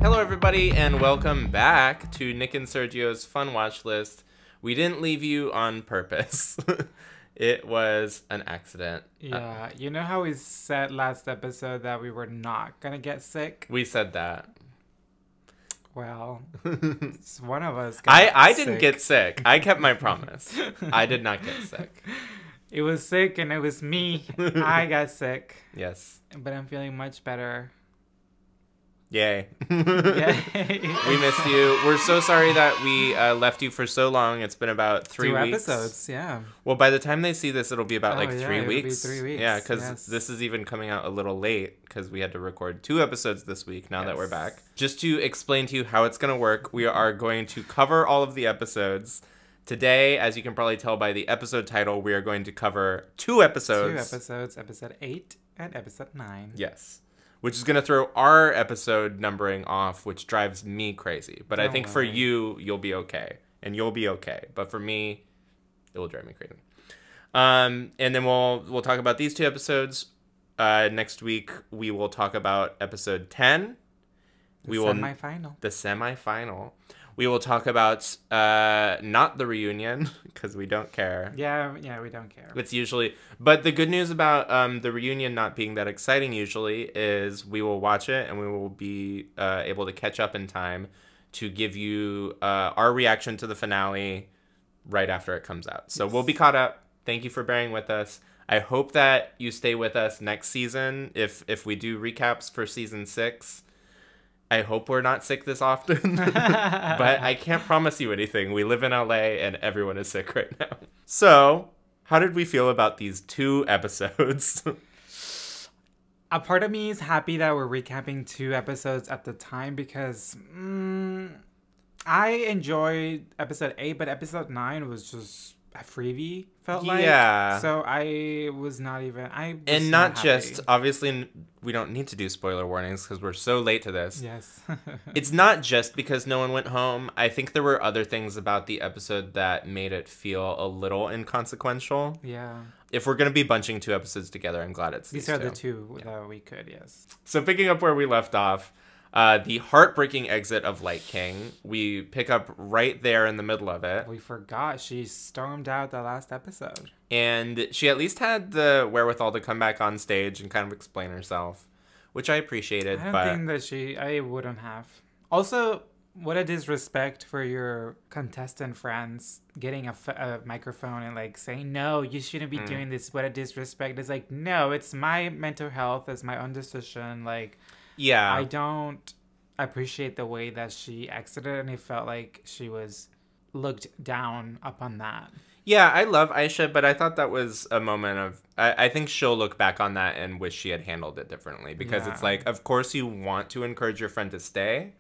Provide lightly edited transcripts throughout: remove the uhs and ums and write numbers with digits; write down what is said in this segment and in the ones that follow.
Hello, everybody, and welcome back to Nick and Sergio's Fun Watch List. We didn't leave you on purpose. It was an accident. Yeah, you know how we said last episode that we were not gonna get sick? We said that. Well, it's one of us I didn't get sick. I kept my promise. I did not get sick. It was sick and it was me. I got sick. Yes. But I'm feeling much better. Yay. Yay. We missed you. We're so sorry that we left you for so long. It's been about 3 weeks. 2 episodes, yeah. Well, by the time they see this, it'll be about 3 weeks. It'll be 3 weeks. Yeah, because this is even coming out a little late because we had to record 2 episodes this week now that we're back. Just to explain to you how it's going to work, we are going to cover all of the episodes. Today, as you can probably tell by the episode title, we are going to cover 2 episodes. 2 episodes, episode 8 and episode 9. Yes. Which is going to throw our episode numbering off, which drives me crazy. But I think for you, you'll be okay. And you'll be okay. But for me, it will drive me crazy. And then we'll talk about these 2 episodes. Next week, we will talk about episode 10. The semifinal. We will talk about not the reunion, because we don't care. Yeah, we don't care. It's usually... But the good news about the reunion not being that exciting usually is we will watch it and we will be able to catch up in time to give you our reaction to the finale right after it comes out. So we'll be caught up. Thank you for bearing with us. I hope that you stay with us next season if we do recaps for season 6. I hope we're not sick this often, but I can't promise you anything. We live in LA and everyone is sick right now. So, how did we feel about these 2 episodes? A part of me is happy that we're recapping 2 episodes at the time because I enjoyed episode 8, but episode 9 was just a freebie, felt like. Yeah. So I was not even... And not just... Obviously, we don't need to do spoiler warnings because we're so late to this. Yes. It's not just because no one went home. I think there were other things about the episode that made it feel a little inconsequential. Yeah. If we're going to be bunching 2 episodes together, I'm glad it's these are the 2 that we could, yes. So picking up where we left off, the heartbreaking exit of Light King. We pick up right there in the middle of it. We forgot she stormed out the last episode. And she at least had the wherewithal to come back on stage and kind of explain herself, which I appreciated. I don't think that I wouldn't have. Also, what a disrespect for your contestant friends getting a microphone and like saying, no, you shouldn't be doing this. What a disrespect. It's like, no, it's my mental health. It's my own decision. Like... Yeah. I don't appreciate the way that she exited, and it felt like she was looked down upon that. Yeah, I love Aisha, but I thought that was a moment of... I think she'll look back on that and wish she had handled it differently. Because it's like, of course you want to encourage your friend to stay,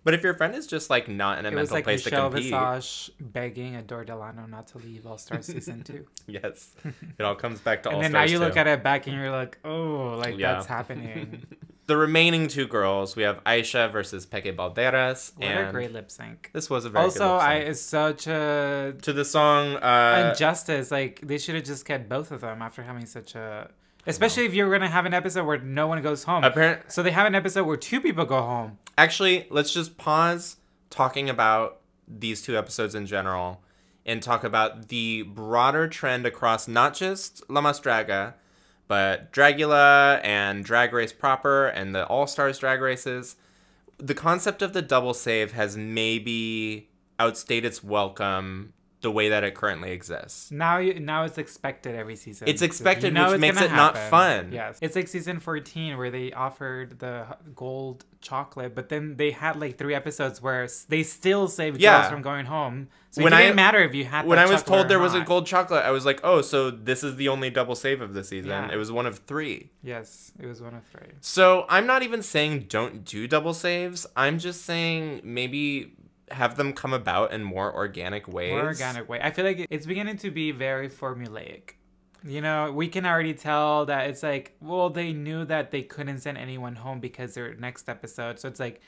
but if your friend is just like not in a mental place to compete... It was like Michelle Visage begging Adore Delano not to leave All-Star Season 2. Yes. It all comes back to All-Stars 2. And then now you look at it back and you're like, oh, like that's happening. The remaining 2 girls, we have Aisha versus Peque Balderas. What a great lip sync. This was a very good lip sync. Also, it's such a... To the song... injustice. Like, they should have just kept both of them after having such a... Especially if you're going to have an episode where no one goes home. So they have an episode where 2 people go home. Actually, let's just pause talking about these 2 episodes in general and talk about the broader trend across not just La Mas Draga, but Dragula and Drag Race proper and the All-Stars drag races. The concept of the double save has maybe outstayed its welcome the way that it currently exists. Now it's expected every season. It's expected, which makes it not fun. Yes. It's like season 14 where they offered the gold chocolate, but then they had like 3 episodes where they still saved girls from going home. So it didn't matter if you had when I was told there was a gold chocolate, I was like, oh, so this is the only double save of the season. Yeah. It was one of 3. Yes, it was one of 3. So I'm not even saying don't do double saves. I'm just saying maybe have them come about in more organic ways. I feel like it's beginning to be very formulaic. You know, we can already tell that it's like, well, they knew that they couldn't send anyone home because their next episode. So it's like,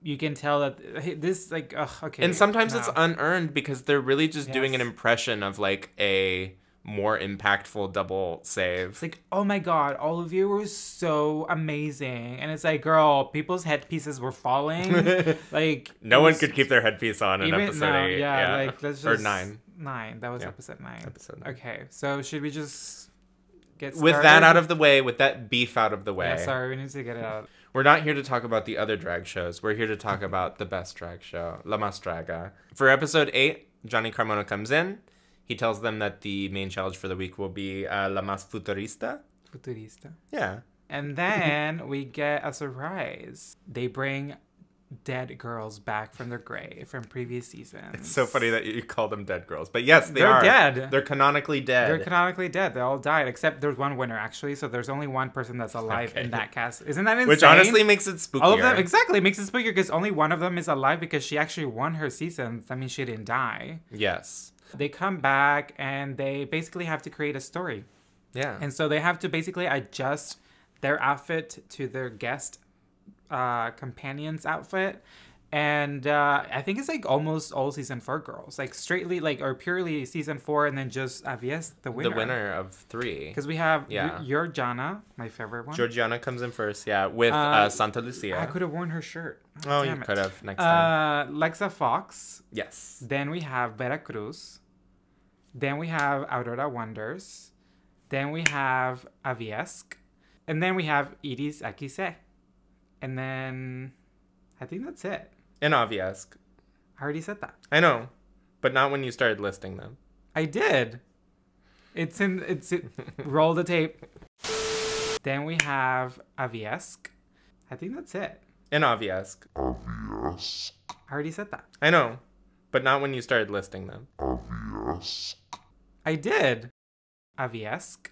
you can tell that this, like, okay. And sometimes it's unearned because they're really just doing an impression of, like, a more impactful double save. It's like, oh my god, all of you were so amazing. And it's like, girl, people's headpieces were falling. Like, no one could keep their headpiece on in episode 8. Yeah, like, let's just... Or 9. 9. That was episode 9. Episode 9. Okay, so should we just get started? With that out of the way, with that beef out of the way. Yeah, sorry, we need to get it out. We're not here to talk about the other drag shows. We're here to talk about the best drag show, La Mas Draga. For episode 8, Johnny Carmona comes in. He tells them that the main challenge for the week will be La Mas Futurista. Futurista. Yeah. And then we get a surprise. They bring dead girls back from their grave from previous seasons. It's so funny that you call them dead girls. But yes, They're dead. They're canonically dead. They're canonically dead. They all died, except there's one winner, actually. So there's only one person that's alive in that cast. Isn't that insane? Which honestly makes it spookier. All of them, exactly, makes it spookier because only one of them is alive because she actually won her season. That means she didn't die. Yes. They come back and they basically have to create a story. Yeah. And so they have to basically adjust their outfit to their guest companion's outfit. And I think it's like almost all season 4 girls, like straightly, like, or purely season 4, and then just Avies, the winner. The winner of 3. Because we have Georgiana, my favorite one. Georgiana comes in first, yeah, with Santa Lucia. I could have worn her shirt. Oh, you could have next time. Lexa Fox. Yes. Then we have Veracruz. Then we have Aurora Wonders. Then we have Aviesk. And then we have Iris Akise. And then I think that's it. And Aviesk. I already said that. I know, but not when you started listing them. I did. Roll the tape. Then we have Aviesk. I think that's it. And Aviesk. Aviesk. I already said that. I know, but not when you started listing them. Aviesk. I did. Aviesk.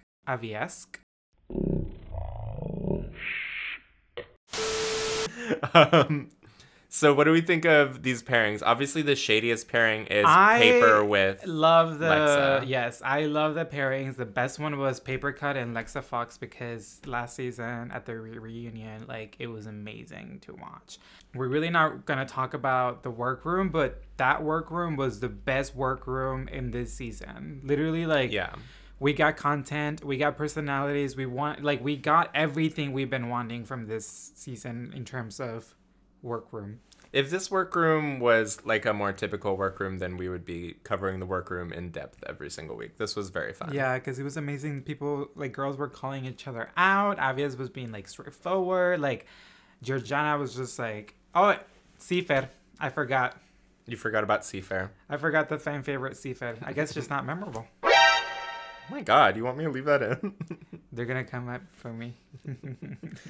So what do we think of these pairings? Obviously, the shadiest pairing is Paper with Lexa. Yes, I love the pairings. The best one was Paper Cut and Lexa Fox because last season at the reunion, like, it was amazing to watch. We're really not going to talk about the workroom, but that workroom was the best workroom in this season. Literally, like, yeah. We got content, we got personalities, we got everything we've been wanting from this season in terms of workroom. If this workroom was like a more typical workroom, then we would be covering the workroom in depth every single week. This was very fun. Yeah, because it was amazing. People, like, girls were calling each other out. Avies was being, like, straightforward. Like, Georgiana was just like, oh, Cifer. I forgot. You forgot about Cifer. I forgot the fan favorite Cifer. I guess just not memorable. Oh my god, you want me to leave that in? They're gonna come up for me.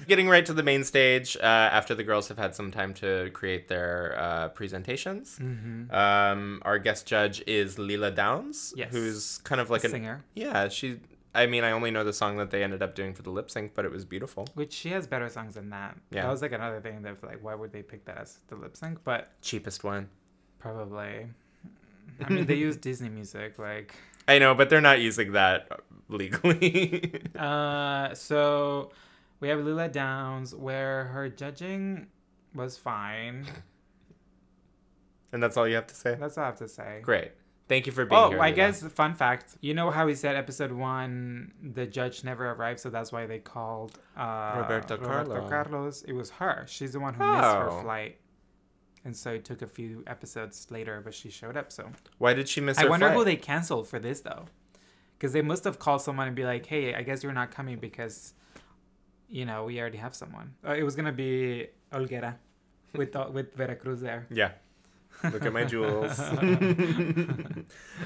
Getting right to the main stage, after the girls have had some time to create their presentations. Mm-hmm. Our guest judge is Lila Downs, yes. Who's kind of like a singer. Yeah, I mean, I only know the song that they ended up doing for the lip sync, but it was beautiful. Which she has better songs than that. Yeah. That was like another thing that, like, why would they pick that as the lip sync? But cheapest one. Probably. I mean, they use Disney music, like. I know, but they're not using that legally. So we have Lila Downs, where her judging was fine. And that's all you have to say? That's all I have to say. Great. Thank you for being here. Oh, I guess, fun fact. You know how we said episode 1, the judge never arrived, so that's why they called Roberto Carlos. It was her. She's the one who missed her flight. And so it took a few episodes later, but she showed up, so. Why did she miss her I wonder flight? who they canceled for this, though. Because they must have called someone and be like, hey, I guess you're not coming because, you know, we already have someone. It was going to be Olguera with Veracruz there. Yeah. Look at my jewels.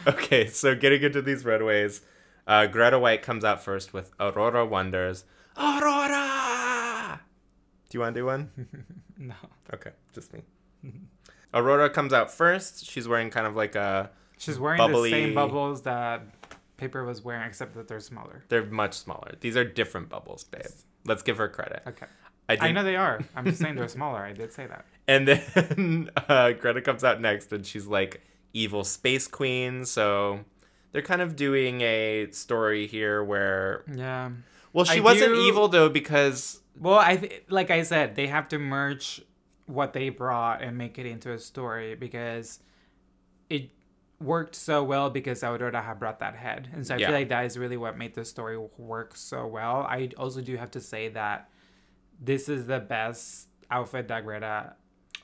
Okay, so getting into these runways, Greta White comes out first with Aurora Wonders. Aurora! Do you want to do one? No. Okay, just me. Aurora comes out first. She's wearing kind of like a She's wearing bubbly... the same bubbles that Paper was wearing, except that they're smaller. They're much smaller. These are different bubbles, babe. Let's give her credit. Okay. I know they are. I'm just saying they're smaller. I did say that. And then Greta comes out next, and she's like evil space queen. So they're kind of doing a story here where... Yeah. Well, she wasn't evil, though, because... Well, like I said, they have to merge what they brought and make it into a story, because worked so well because Aurora had brought that head. And so I Yeah. feel like that is really what made the story work so well. I also do have to say that this is the best outfit that Greta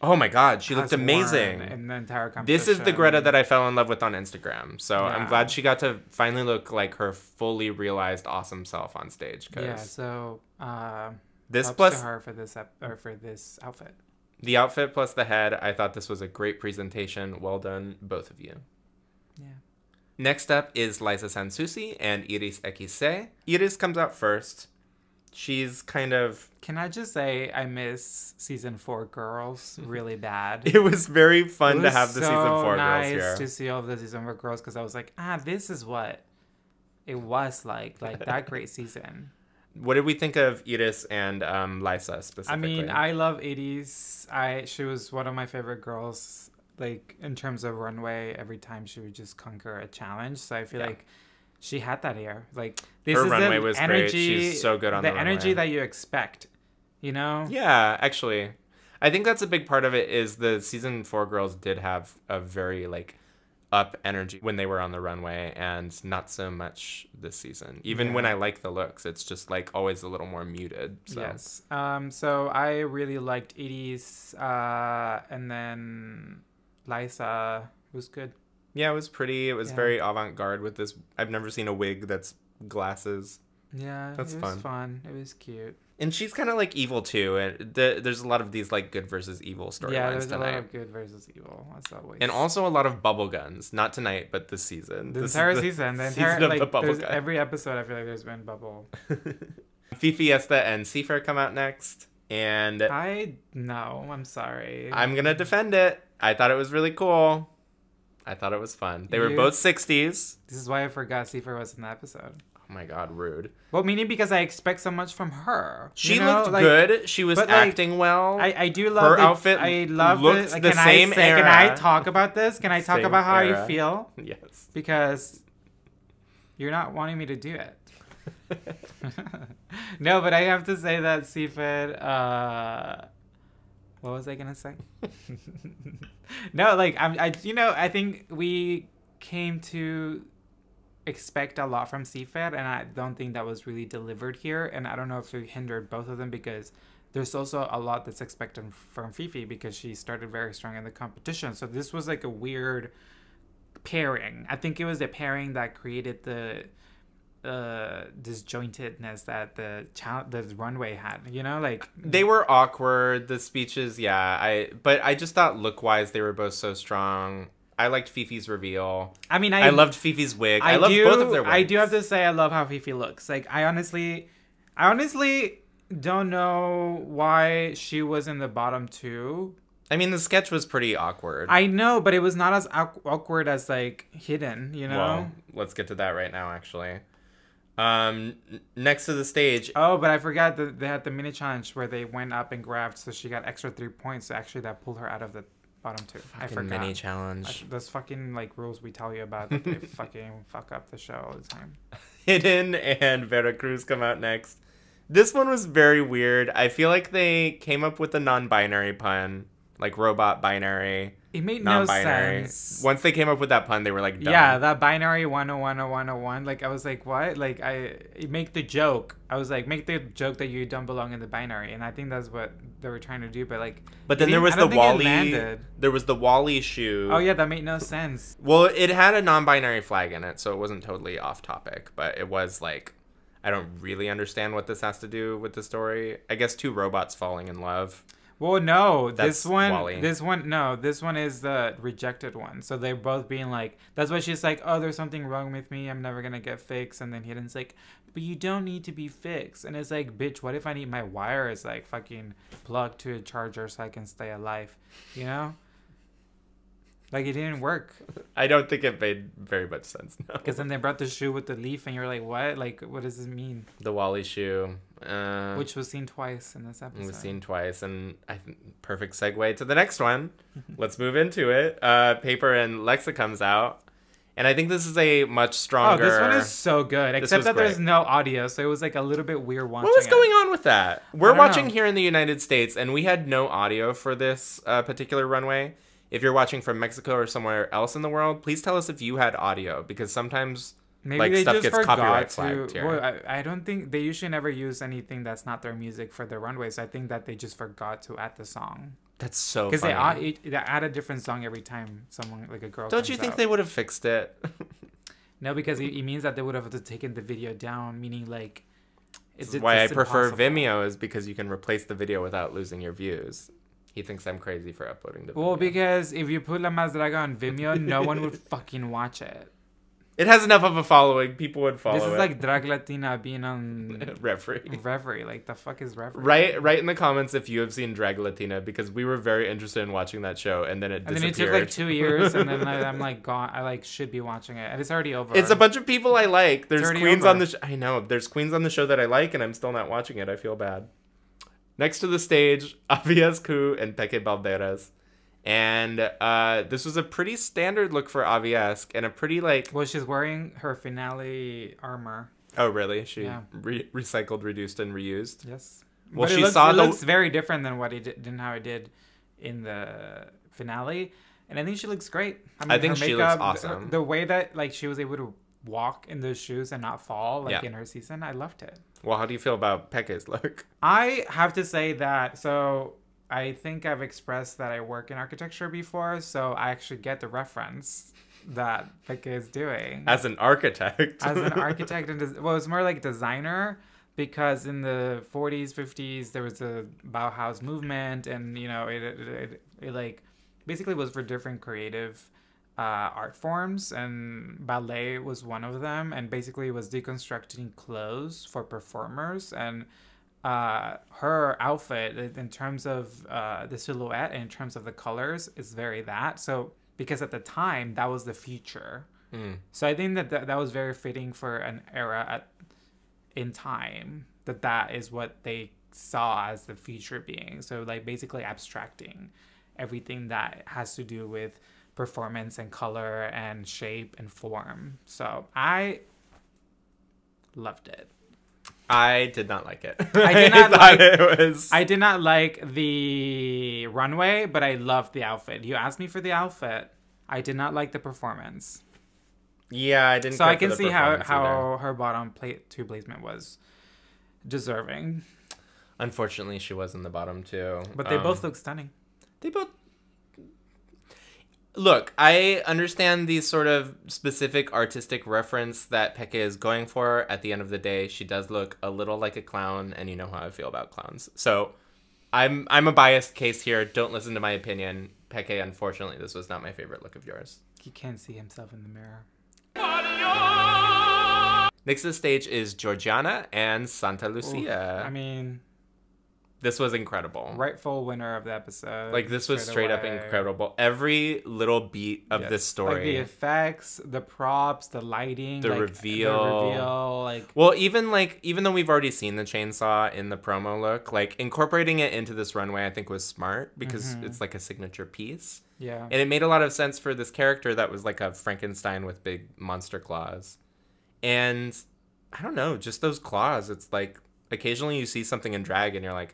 Oh my God, she looked has amazing. worn in the entire competition. This is the Greta that I fell in love with on Instagram. So I'm Yeah. glad she got to finally look like her fully realized awesome self on stage. Yeah, so this props plus to her for this for this outfit. the outfit plus the head, I thought this was a great presentation. Well done, both of you. Yeah. Next up is Liza Sansusi and Iris Ekise. Iris comes out first. She's kind of... Can I just say I miss season 4 girls really bad. It was very fun It to was have the season 4 nice girls here. to see all of the season 4 girls because I was like, this is what it was like that great season. What did we think of Iris and Liza specifically? I mean, I love 80s. She was one of my favorite girls, like in terms of runway. Every time she would just conquer a challenge, so I feel like she had that here. Like this Her is runway the was energy, great. She's so good on the energy runway. that you expect. You know? Yeah, actually. I think that's a big part of it is the season 4 girls did have a very like up energy when they were on the runway and not so much this season. Even when I like the looks, it's just like always a little more muted. So. Yes. So I really liked 80s and then Liza was good. Yeah, it was pretty. It was very avant-garde with this. I've never seen a wig that's glasses. Yeah, That's it was fun. It was cute. And she's kind of like evil too. And there's a lot of these like good versus evil storylines Yeah, there's tonight. a lot of good versus evil, as always. And also a lot of bubble guns. Not tonight, but this season. The This is entire season. The entire season of like the bubble there's gun. every episode I feel like there's been bubble. Fiesta and Seafair come out next. And I'm sorry. I'm going to defend it. I thought it was really cool. I thought it was fun. They were both 60s. This is why I forgot Seafair was in the episode. Oh my God, rude. Well, meaning because I expect so much from her. She looked good. She was acting well. I do love her the outfit. I love looked it. Like, the same era. Can I talk about this? Can I talk Same about how era. I feel? Yes. Because you're not wanting me to do it. No, but I have to say that Seafood. What was I gonna say? No, like I think we came to expect a lot from Seafood, and I don't think that was really delivered here. And I don't know if it hindered both of them because there's also a lot that's expected from Fifi because she started very strong in the competition. So this was like a weird pairing. I think it was the pairing that created the disjointedness that the runway had, like they were awkward, the speeches. But I just thought look wise they were both so strong. I liked Fifi's reveal. I mean, I loved Fifi's wig. I loved both of their wigs. I do have to say I love how Fifi looks. Like I honestly don't know why she was in the bottom 2. I mean, the sketch was pretty awkward. I know, but it was not as awkward as like hidden, Well, let's get to that right now actually. Next to the stage. Oh, but I forgot that they had the mini challenge where they went up and grabbed, so she got extra 3 points. So actually, that pulled her out of the bottom 2. I forgot. Mini challenge. Those fucking like rules we tell you about that they fucking fuck up the show all the time. Hidden and Veracruz come out next. This one was very weird. I feel like they came up with a non-binary pun, like robot binary. It made no non-binary. sense. Once they came up with that pun, they were like, dumb. Yeah, that binary 101 or 101. Like, I was like, what? Like, make the joke. I was like, make the joke that you don't belong in the binary. And I think that's what they were trying to do. But, like, but then there was the Wally. Landed. There was the Wally shoe. Oh, yeah, that made no sense. Well, it had a non-binary flag in it, so it wasn't totally off topic. But it was like, I don't really understand what this has to do with the story. I guess 2 robots falling in love. Well, no, That's this one Wally. is the rejected one. So they're both being like, that's why she's like, oh, there's something wrong with me. I'm never going to get fixed. And then Hidden's like, but you don't need to be fixed. And it's like, bitch, what if I need my wires like fucking plugged to a charger so I can stay alive? Like, it didn't work. I don't think it made very much sense, no. Because then they brought the shoe with the leaf and you're like, what? Like, what does this mean? The Wally shoe. Which was seen twice in this episode. It was seen twice, and perfect segue to the next one. Let's move into it. Paper and Lexa comes out, and I think this is a much stronger... Oh, this one is so good, except that there's no audio, so it was like a little bit weird watching What was going on with that? We're watching know. here in the United States, and we had no audio for this particular runway, if you're watching from Mexico or somewhere else in the world, please tell us if you had audio, because sometimes Maybe like they stuff just gets forgot copyright to. flagged here. Well, I don't think they usually never use anything that's not their music for their runways. I think that they just forgot to add the song That's so because funny. they add a different song every time someone like a girl. Don't you comes think out. they would have fixed it? No, because it means that they would have taken the video down. Meaning like, This is why I it's prefer impossible. Vimeo, is because you can replace the video without losing your views. He thinks I'm crazy for uploading to Vimeo. Well, because if you put La Más Draga on Vimeo, no one would fucking watch it. It has enough of a following. People would follow This is it. like Drag Latina being on Referee. Reverie. Like, the fuck is Reverie? Write in the comments if you have seen Drag Latina, because we were very interested in watching that show, and then it And then disappeared. it took like 2 years, and then I'm like, gone. I like should be watching it, and it's already over. It's a bunch of people I like. There's already queens over. on the I know. There's queens on the show that I like, and I'm still not watching it. I feel bad. Next to the stage, Avias Ku and Peque Balderas. And this was a pretty standard look for Avias, and a pretty like... Well, she's wearing her finale armor. Oh, really? She Yeah. recycled, reduced, and reused? Yes. Well, But she it saw the... looks very different than what he did, than how it did in the finale, and I think she looks great. I think her she looks awesome. The way that like she was able to walk in those shoes and not fall like Yeah. in her season, I loved it. Well, how do you feel about Peque's look? I have to say that, so I think I've expressed that I work in architecture before, so I actually get the reference that Peque is doing. As an architect. As an architect, and well, it's more like designer, because in the 40s, 50s, there was a Bauhaus movement, and, you know, it like basically was for different creative art forms, and ballet was one of them, and basically was deconstructing clothes for performers. And her outfit in terms of the silhouette and in terms of the colors is very that. So because at the time that was the future. So I think that was very fitting for an era in time, that is what they saw as the future being. So like basically abstracting everything that has to do with performance and color and shape and form. So I loved it. I did not like it. I did not like it was... I did not like the runway, but I loved the outfit. You asked me for the outfit. I did not like the performance. Yeah, I didn't. So care I can for the see how performance her bottom two placement was deserving. Unfortunately, she was in the bottom too. But they both look stunning. They both... Look, I understand the sort of specific artistic reference that Peque is going for. At the end of the day, she does look a little like a clown, and you know how I feel about clowns. So I'm a biased case here. Don't listen to my opinion. Peque, unfortunately, this was not my favorite look of yours. He can't see himself in the mirror. Next to the stage is Georgiana and Santa Lucia. Oof, I mean, this was incredible. rightful winner of the episode. Like, this was straight up away. incredible. Every little beat of this story. Like the effects, the props, the lighting, The like, reveal. like Well, even though we've already seen the chainsaw in the promo look, like incorporating it into this runway, I think was smart, because it's like a signature piece. yeah. And it made a lot of sense for this character that was like a Frankenstein with big monster claws. And I don't know, just those claws. It's like occasionally you see something in drag and you're like,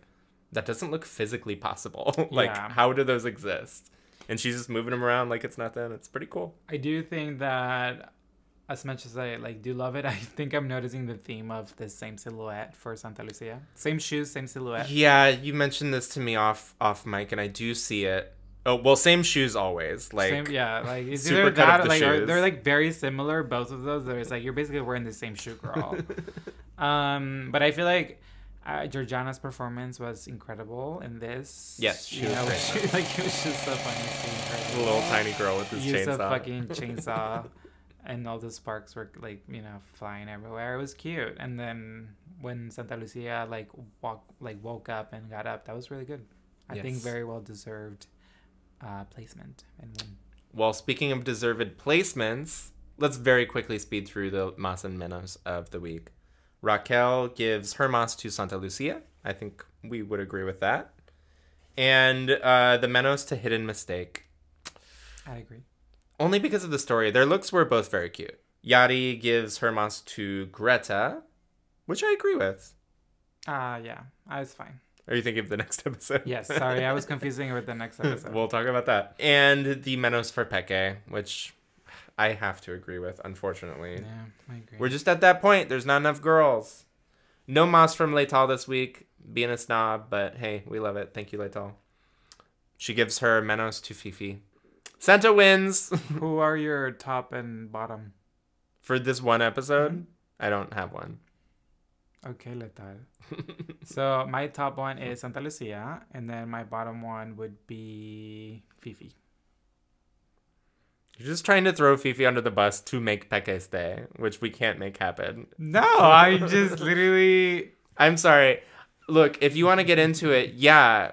that doesn't look physically possible. Like, Yeah. how do those exist? And she's just moving them around like it's nothing. It's pretty cool. I do think that as much as I like do love it, I think I'm noticing the theme of the same silhouette for Santa Lucia. Same shoes, same silhouette. Yeah, you mentioned this to me off mic, and I do see it. Oh, well, same shoes always. Like, Same, yeah, like it's super either cut of that, the like or shoes. they're like very similar. Both of those, there's like you're basically wearing the same shoe, girl. But I feel like Georgiana's performance was incredible in this. Yes, she you was know, great. like it was just so funny seeing the her little tiny girl with this use a chainsaw. fucking chainsaw, and all the sparks were like flying everywhere. It was cute. And then when Santa Lucia woke up and got up, that was really good. I think Yes. very well deserved placement and win. Well, speaking of deserved placements, let's very quickly speed through the mas and menos of the week. Raquel gives her mas to Santa Lucia. I think we would agree with that. And the menos to Hidden Mistake. I agree. Only because of the story. Their looks were both very cute. Yari gives her mas to Greta, which I agree with. Yeah, it's fine. Are you thinking of the next episode? Yes, sorry, I was confusing it with the next episode. We'll talk about that. And the Menos for Peke, which I have to agree with, unfortunately. Yeah, I agree. We're just at that point. There's not enough girls. No Mas from Leital this week, being a snob, but hey, we love it. Thank you, Leital. She gives her Menos to Fifi. Santa wins. Who are your top and bottom? For this one episode, Mm-hmm. I don't have one. Okay, Letal. So my top one is Santa Lucia, and then my bottom one would be Fifi. You're just trying to throw Fifi under the bus to make Peke stay, which we can't make happen. No, I just literally... I'm sorry. Look, if you want to get into it, yeah,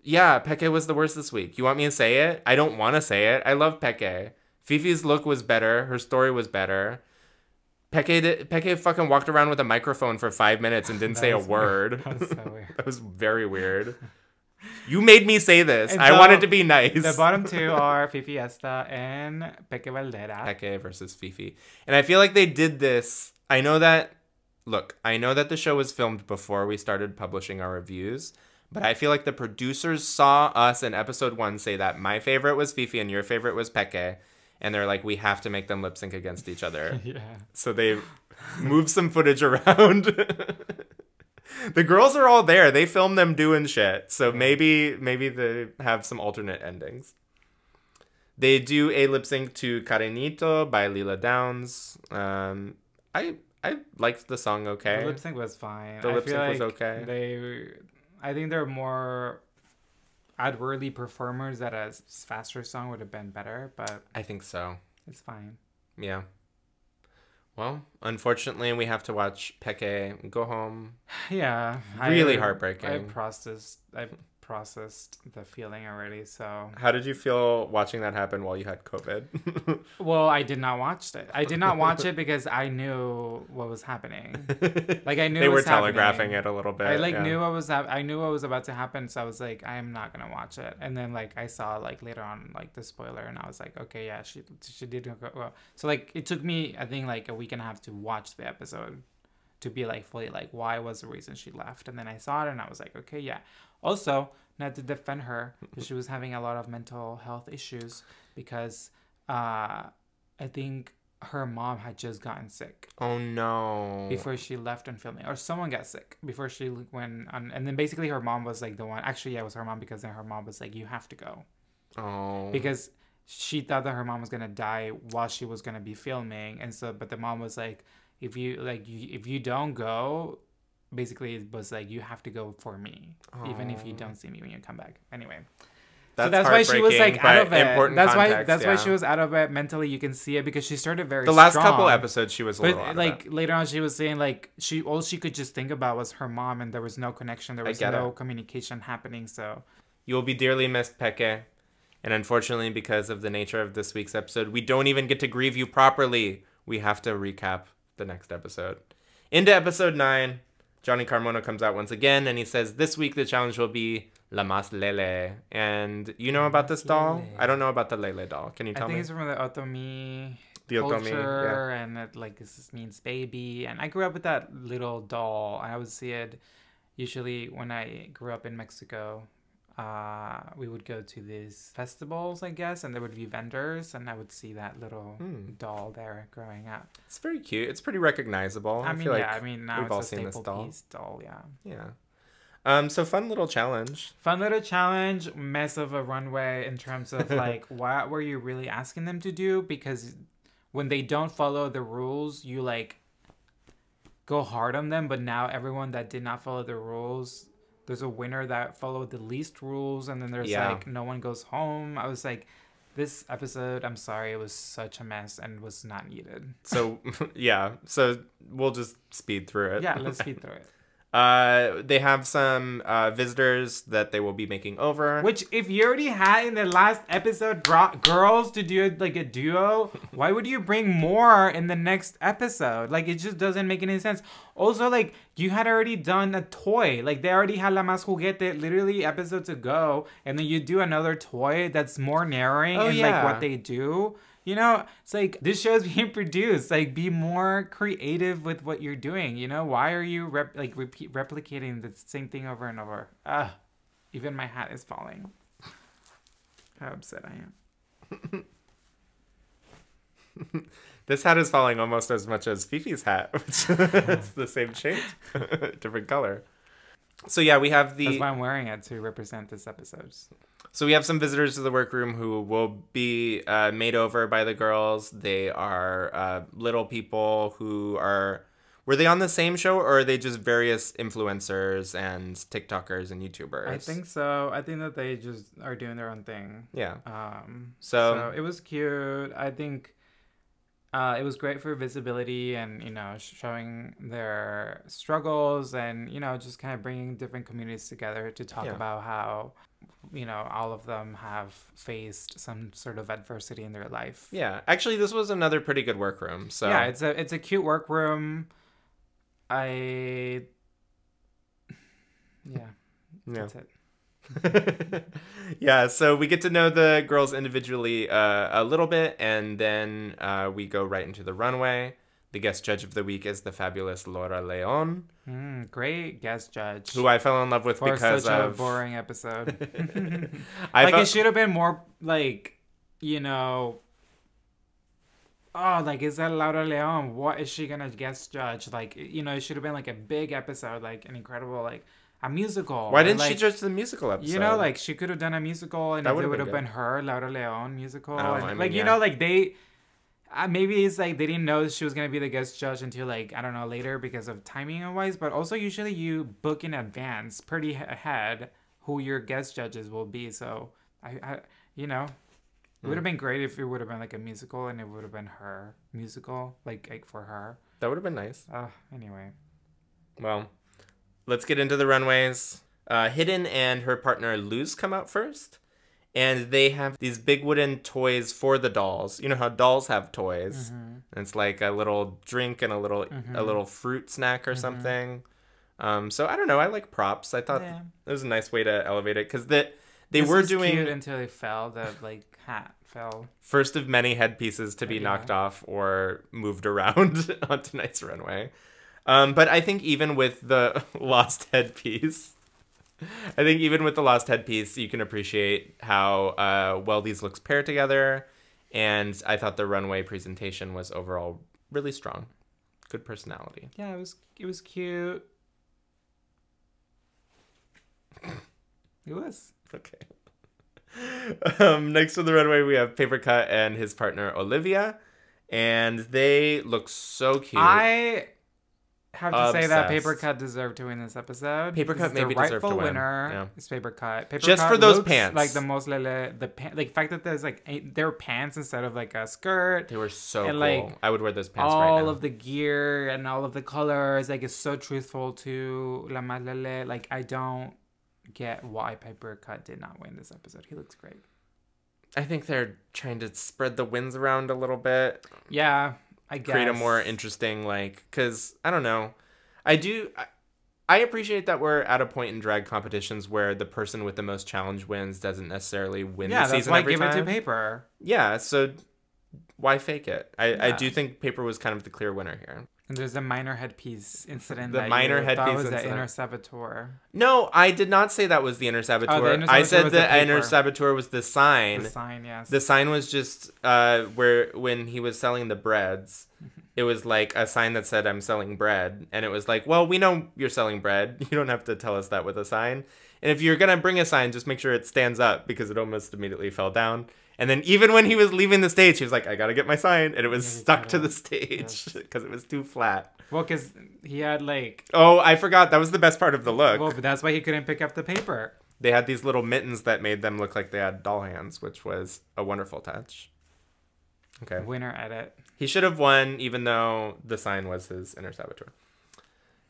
Peke was the worst this week. You want me to say it? I don't want to say it. I love Peke. Fifi's look was better. Her story was better. Peke fucking walked around with a microphone for 5 minutes and didn't say a word. That was so weird. That was very weird. You made me say this. And I so, wanted to be nice. The bottom two are Fifi Esta and Peke Valdera. Peke versus Fifi. And I feel like they did this. I know that the show was filmed before we started publishing our reviews, but I feel like the producers saw us in episode 1 say that my favorite was Fifi and your favorite was Peke. And they're like, we have to make them lip sync against each other. Yeah. So they moved some footage around. The girls are all there. They filmed them doing shit. So maybe they have some alternate endings. They do a lip sync to Carenito by Lila Downs. I liked the song okay. The lip sync was fine. The lip sync was okay. I think they're more outwardly performers that a faster song would have been better, but I think so. it's fine. Yeah. Well, unfortunately, we have to watch Peke go home. Yeah. Really heartbreaking. I processed the feeling already, so... How did you feel watching that happen while you had COVID? Well, I did not watch it. I did not watch it because I knew what was happening. Like, I knew they it were was telegraphing happening. it a little bit. I knew I knew what was about to happen, so I was like, I am not gonna watch it. And then like I saw like later on like the spoiler, and I was like, okay, yeah, she did go well. So like it took me I think like a week and a half to watch the episode to be like fully like why was the reason she left. And then I saw it and I was like, okay, yeah. Also, not to defend her, but she was having a lot of mental health issues because I think her mom had just gotten sick. Oh no. Before she left on filming, or someone got sick before she went on, and then basically her mom was like the one. Actually, yeah, it was her mom, because then her mom was like, "You have to go," because she thought that her mom was gonna die while she was gonna be filming, and so but the mom was like, "If you don't go." Basically, it was like, you have to go for me, even if you don't see me when you come back. Anyway. That's why she was like out of it. That's why she was out of it mentally. You can see it because she started very strong. Last couple episodes she was a little out of like it. later on she was saying like all she could just think about was her mom, and there was no connection, there was no communication happening. So you will be dearly missed, Peke. And unfortunately, because of the nature of this week's episode, we don't even get to grieve you properly. We have to recap the next episode. Into episode 9, Johnny Carmona comes out once again, and he says this week the challenge will be La Mas Lele. And you know about this doll? Lele. I don't know about the Lele doll. Can you tell me? I think it's from the Otomi Otomi, culture, and it like this means baby. And I grew up with that little doll. I would see it usually when I grew up in Mexico. We would go to these festivals, I guess, and there would be vendors, and I would see that little doll there growing up. It's very cute. It's pretty recognizable. I mean, now we've all it's a seen this staple doll. piece doll, yeah. Yeah. So fun little challenge. Fun little challenge, mess of a runway in terms of like, what were you really asking them to do? Because when they don't follow the rules, you like go hard on them. But now everyone that did not follow the rules, there's a winner that followed the least rules, and then there's like no one goes home. I was like, this episode, I'm sorry, it was such a mess and was not needed. So yeah, so we'll just speed through it. Yeah, let's speed through it. They have some visitors that they will be making over. Which, if you already had in the last episode brought girls to do like a duo, why would you bring more in the next episode? Like, it just doesn't make any sense. Also, like, you had already done a toy. Like, they already had La Más Juguete literally episodes ago, and then you do another toy that's more narrowing like what they do. You know, it's like this show's being produced. Like, be more creative with what you're doing. You know, why are you replicating the same thing over and over? Even my hat is falling. How upset I am. This hat is falling almost as much as Fifi's hat, which is the same shape, different color. So yeah, we have That's why I'm wearing it, to represent this episode. So we have some visitors to the workroom who will be made over by the girls. They are little people who are... Were they on the same show, or are they just various influencers and TikTokers and YouTubers? I think so. I think that they just are doing their own thing. Yeah. So it was cute. I think it was great for visibility and, you know, showing their struggles and, you know, just kind of bringing different communities together to talk about how, you know, all of them have faced some sort of adversity in their life. Yeah. Actually, this was another pretty good workroom. So yeah, it's a cute workroom. That's it. Yeah, so we get to know the girls individually a little bit, and then we go right into the runway. The guest judge of the week is the fabulous Laura Leon. Great guest judge. Who I fell in love with because such of... a boring episode. It should have been more, like, you know... Oh, like, is that Laura Leon? What is she gonna guest judge? Like, you know, it should have been, like, a big episode, like, an incredible, like, a musical. Why didn't she judge the musical episode? You know, like, she could have done a musical, and it would have been her, Laura Leon musical. You know, like, they... maybe it's, like, they didn't know she was gonna be the guest judge until, like, I don't know, later because of timing-wise, but also usually you book in advance, pretty ahead, who your guest judges will be, so, I you know... It would have been great if it would have been like a musical and it would have been her musical, like for her. That would have been nice. Anyway. Well, let's get into the runways. Hidden and her partner Luz come out first. And they have these big wooden toys for the dolls. You know how dolls have toys. And it's like a little drink and a little fruit snack or something. So I don't know. I like props. I thought it was a nice way to elevate it. Because they were doing... cute until they fell. The hat fell. First of many headpieces to be knocked off or moved around on tonight's runway. But I think even with the lost headpiece, you can appreciate how well these looks pair together. And I thought the runway presentation was overall really strong. Good personality. Yeah, it was cute. It was. Okay. Next on the runway, we have Paper Cut and his partner Olivia, and they look so cute. I have to say that Paper Cut deserved to win this episode. Paper Cut maybe deserved to win. The rightful winner is Paper Cut. Just for those pants, like the most the fact that there's like there were pants instead of like a skirt. They were so and, cool. Like, I would wear those pants right now. All of the gear and all of the colors, like, it's so truthful to La Malele. Like, I don't get why Paper Cut did not win this episode. He looks great. I think they're trying to spread the wins around a little bit. Yeah, I guess. Create a more interesting, like, because, I don't know. I appreciate that we're at a point in drag competitions where the person with the most challenge wins doesn't necessarily win the season every time. Yeah, that's why give it to Paper. Yeah, so why fake it? I do think Paper was kind of the clear winner here. And there's a minor headpiece incident. The minor headpiece was incident. The inner saboteur. No, I did not say that was the inner saboteur. The inner saboteur I said the inner saboteur was the sign. The sign, yes. The sign was just where when he was selling the breads, it was like a sign that said, "I'm selling bread," and it was like, "Well, we know you're selling bread. You don't have to tell us that with a sign. And if you're gonna bring a sign, just make sure it stands up because it almost immediately fell down." And then even when he was leaving the stage, he was like, "I gotta get my sign," and it was stuck to the stage because it was too flat. Well, because he had like... Oh, I forgot. That was the best part of the look. Well, but that's why he couldn't pick up the paper. They had these little mittens that made them look like they had doll hands, which was a wonderful touch. Okay. Winner edit. He should have won, even though the sign was his inner saboteur.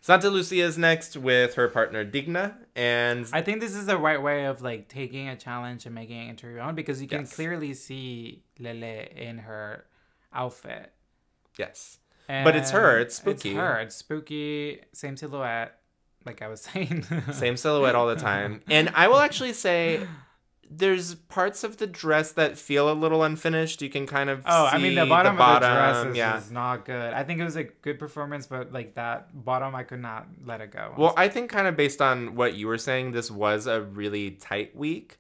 Santa Lucia is next with her partner Digna, and I think this is the right way of like taking a challenge and making it into your own, because you can clearly see Lele in her outfit. Yes. And but it's her. It's spooky. It's her. It's spooky. Same silhouette, like I was saying. Same silhouette all the time. And I will actually say, there's parts of the dress that feel a little unfinished. You can kind of see I mean, the bottom of the dress is yeah. just not good. I think it was a good performance, but like that bottom, I could not let it go. Well, I think kind of based on what you were saying, this was a really tight week.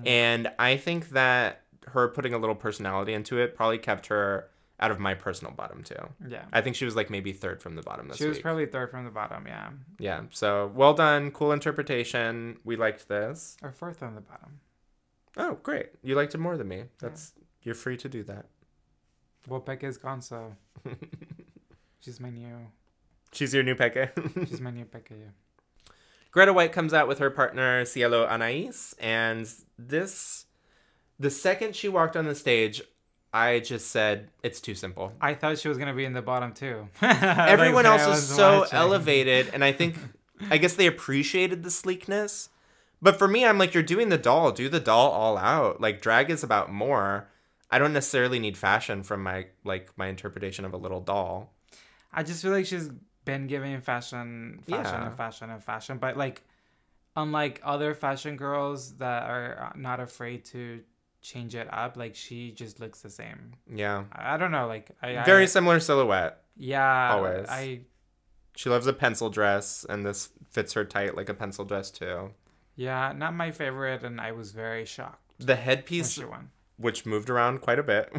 And I think that her putting a little personality into it probably kept her out of my personal bottom too. Yeah. I think she was like maybe third from the bottom this week. She was probably third from the bottom, yeah. Yeah, so well done. Cool interpretation. We liked this. Or fourth on the bottom. Oh, great. You liked it more than me. You're free to do that. Well, Peke's gone, so she's my new She's your new Peke. she's my new Peke, yeah. Greta White comes out with her partner Cielo Anais, and the second she walked on the stage, I just said, it's too simple. I thought she was going to be in the bottom, too. Everyone Like, else is so elevated, and I guess they appreciated the sleekness. But for me, I'm like, you're doing the doll. Do the doll all out. Like, drag is about more. I don't necessarily need fashion from my interpretation of a little doll. I just feel like she's been giving fashion. But, like, unlike other fashion girls that are not afraid to change it up, like she just looks the same. Yeah, I don't know, like very similar silhouette. Yeah, always. She loves a pencil dress, and this fits her tight like a pencil dress too. Yeah, not my favorite, and I was very shocked. The headpiece, which moved around quite a bit.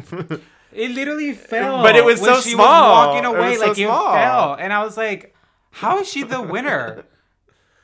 It literally fell, but it was so she small. Was walking away, it was like it fell, and I was like, "How is she the winner?"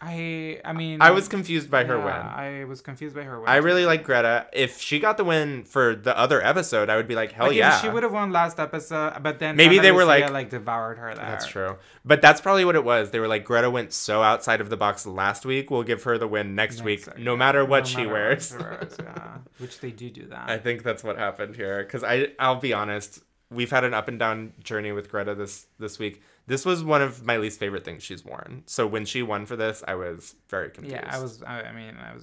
I mean, I was confused by her win. I was confused by her win. I really like Greta. If she got the win for the other episode, I would be like, hell yeah. If she would have won last episode, but then maybe they were like devoured her there. That's true. But that's probably what it was. They were like, Greta went so outside of the box last week. We'll give her the win next week, no matter what she wears. Yeah. Which they do that. I think that's what happened here. Because I'll be honest, we've had an up and down journey with Greta this week. This was one of my least favorite things she's worn. So when she won for this, I was very confused. Yeah, I was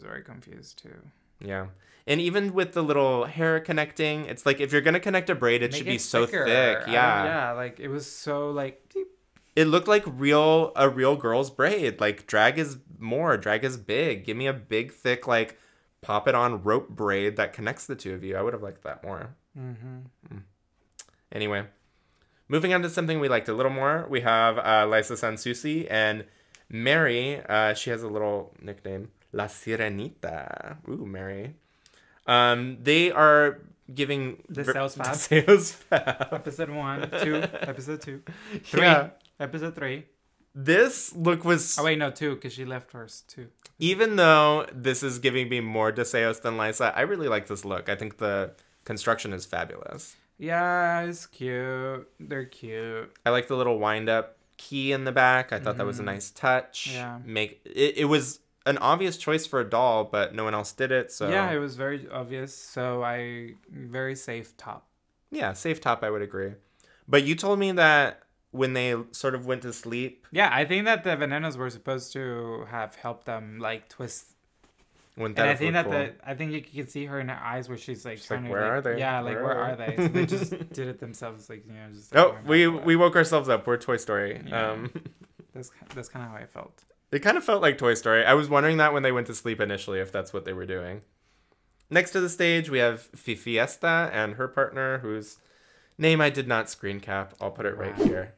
very confused too. Yeah. And even with the little hair connecting, it's like if you're going to connect a braid, it should be so thick. Yeah. Yeah, like it was so like... It looked like a real girl's braid. Like drag is more. Drag is big. Give me a big, thick, like pop it on rope braid that connects the two of you. I would have liked that more. Anyway. Moving on to something we liked a little more, we have Liza Sansusi and Mary. She has a little nickname, La Sirenita. Ooh, Mary. They are giving... The sales fab. Sales fab. Episode 1, 2, episode 2, 3, yeah. episode 3. This look was... Oh, wait, no, 2, because she left first, 2. Even though this is giving me more Deseos than Liza, I really like this look. I think the construction is fabulous. Yeah, it's cute. They're cute. I like the little wind-up key in the back. I thought that was a nice touch. Yeah. It was an obvious choice for a doll, but no one else did it. So yeah, it was very obvious. So very safe top. Yeah, safe top. I would agree. But you told me that when they sort of went to sleep. Yeah, I think that the venenos were supposed to have helped them like twist. And I think that I think you can see her in her eyes where she's like trying to, where are they? Yeah, like where are they? So they just did it themselves, like just. Like, we woke ourselves up. We're Toy Story. Yeah. That's kind of how I felt. It kind of felt like Toy Story. I was wondering that when they went to sleep initially, if that's what they were doing. Next to the stage, we have Fifiesta and her partner, whose name I did not screen cap. I'll put it right here.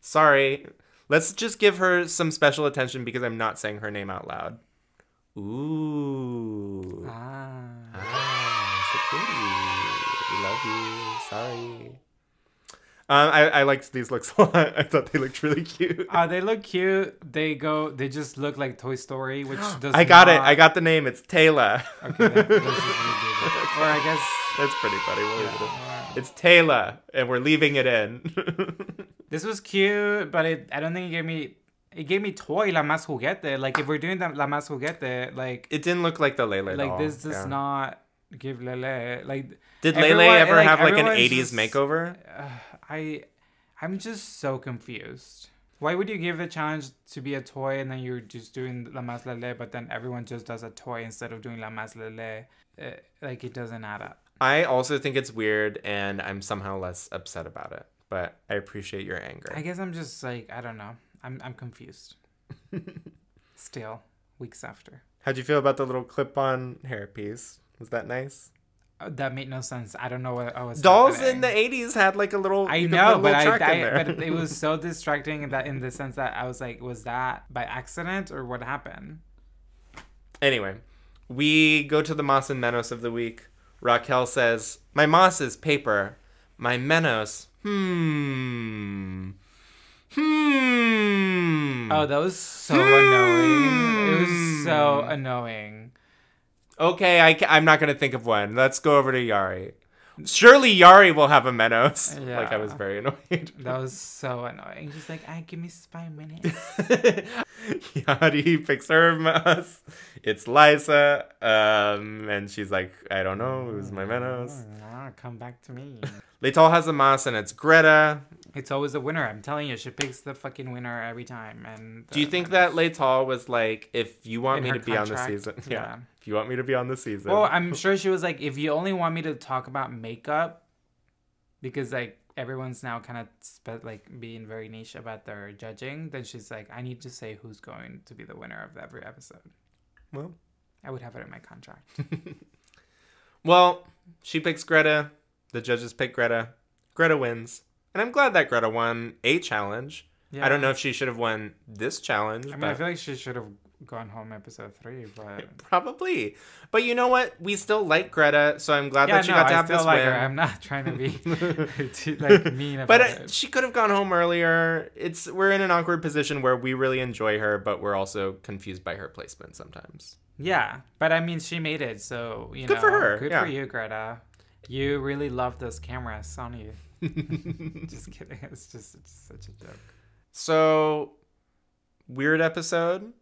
Sorry. Let's just give her some special attention because I'm not saying her name out loud. Ooh. So pretty. We love you. Sorry. I liked these looks a lot. I thought they looked really cute. They look cute. They just look like Toy Story, which does I got it. I got the name. It's Taylor. Okay, or I guess that's pretty funny. We'll leave it in. It's Taylor, and we're leaving it in. This was cute, but I don't think it gave me toy La Más Juguete. Like if we're doing La Más Juguete, like it didn't look like the Lele doll. Like this does not give Lele. Like did Lele ever have like an 80s makeover? I'm just so confused. Why would you give the challenge to be a toy and then you're just doing La Más Lele, but then everyone just does a toy instead of doing La Más Lele? Like it doesn't add up. I also think it's weird, and I'm somehow less upset about it. But I appreciate your anger. I guess I'm just like I don't know. I'm confused. Still, weeks after. How'd you feel about the little clip-on hairpiece? Was that nice? That made no sense. I don't know what was Dolls happening. in the 80s had like a little. I you could know, put a but little track in there. but it was so distracting that in the sense that I was like, was that by accident or what happened? Anyway, we go to the Moss and Menos of the week. Raquel says, "My Moss is paper. My Menos, Oh, that was so annoying. It was so annoying. Okay, I'm not going to think of one. Let's go over to Yari. Surely Yari will have a Menos." Yeah. Like, I was very annoyed. That was so annoying. Just like, give me 5 minutes. Yari picks her Menos. It's Liza. And she's like, I don't know. Who's my Menos? Come back to me. Leital has a Moss, and it's Greta. It's always a winner. I'm telling you, she picks the fucking winner every time. And Do you think that Leital was like, if you want me in to her be on the contract? season? Yeah. If you want me to be on the season. Well, I'm sure she was like, if you only want me to talk about makeup, because like everyone's now kind of like being very niche about their judging, then she's like, I need to say who's going to be the winner of every episode. Well, I would have it in my contract. Well, she picks Greta. The judges pick Greta. Greta wins. And I'm glad that Greta won a challenge. Yeah. I don't know if she should have won this challenge. I mean, but I feel like she should have gone home episode 3, but probably. But you know what? We still like Greta, so I'm glad that she got to have this like win. her. I'm not trying to be like mean about But it. she could have gone home earlier. We're in an awkward position where we really enjoy her, but we're also confused by her placement sometimes. Yeah, but I mean, she made it, so Good for her, Good yeah. for you, Greta. You really love those cameras on you. Just kidding. It's such a joke. So, weird episode.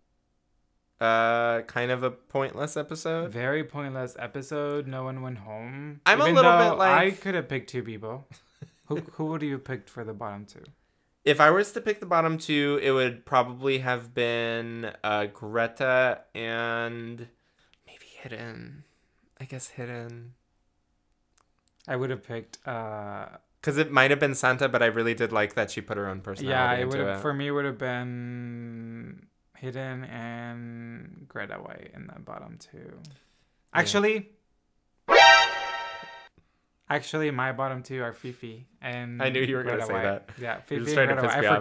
Kind of a pointless episode. Very pointless episode. No one went home. I'm Even a little though bit like... I could have picked 2 people. Who would you have picked for the bottom 2? If I was to pick the bottom 2, it would probably have been Greta and maybe Hidden. I guess Hidden. I would have picked... Because it might have been Santa, but I really did like that she put her own personality into it. For me, it would have been Hidden and Greta White in the bottom 2. Yeah. Actually, my bottom 2 are Fifi and I knew you were going to say White. that. Yeah, You're Fifi just and trying to Greta piss White. me I off.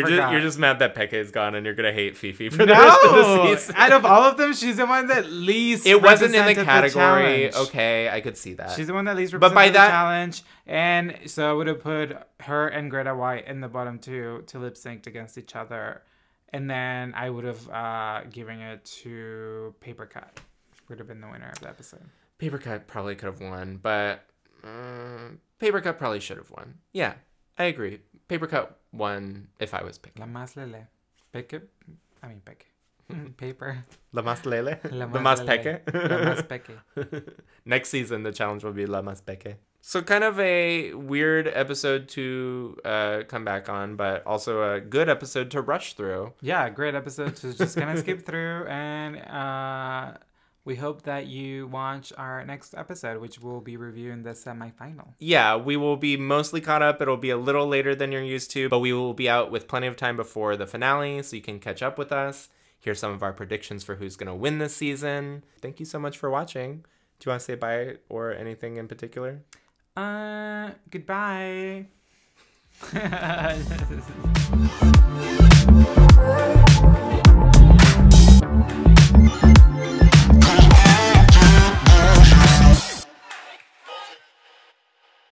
forgot. You're just mad that Pekka is gone and you're going to hate Fifi for the rest of the season. Out of all of them, she's the one that least It wasn't in the represented category. challenge. Okay, I could see that. She's the one that least But represented by the that- challenge. And so I would have put her and Greta White in the bottom 2 to lip sync against each other. And then I would have given it to Paper Cut. Would have been the winner of the episode. Paper Cut probably could have won, but Paper Cut probably should have won. Yeah, I agree. Paper Cut won if I was picking. La más lele. Peque. Paper. La más lele? La La más lele. peque? La más peque. Next season, the challenge will be La más peque. So kind of a weird episode to come back on, but also a good episode to rush through. Yeah, great episode to just kind of skip through. And we hope that you watch our next episode, which we'll be reviewing the semifinal. Yeah, we will be mostly caught up. It'll be a little later than you're used to, but we will be out with plenty of time before the finale, so you can catch up with us. Here's some of our predictions for who's going to win this season. Thank you so much for watching. Do you want to say bye or anything in particular? Goodbye.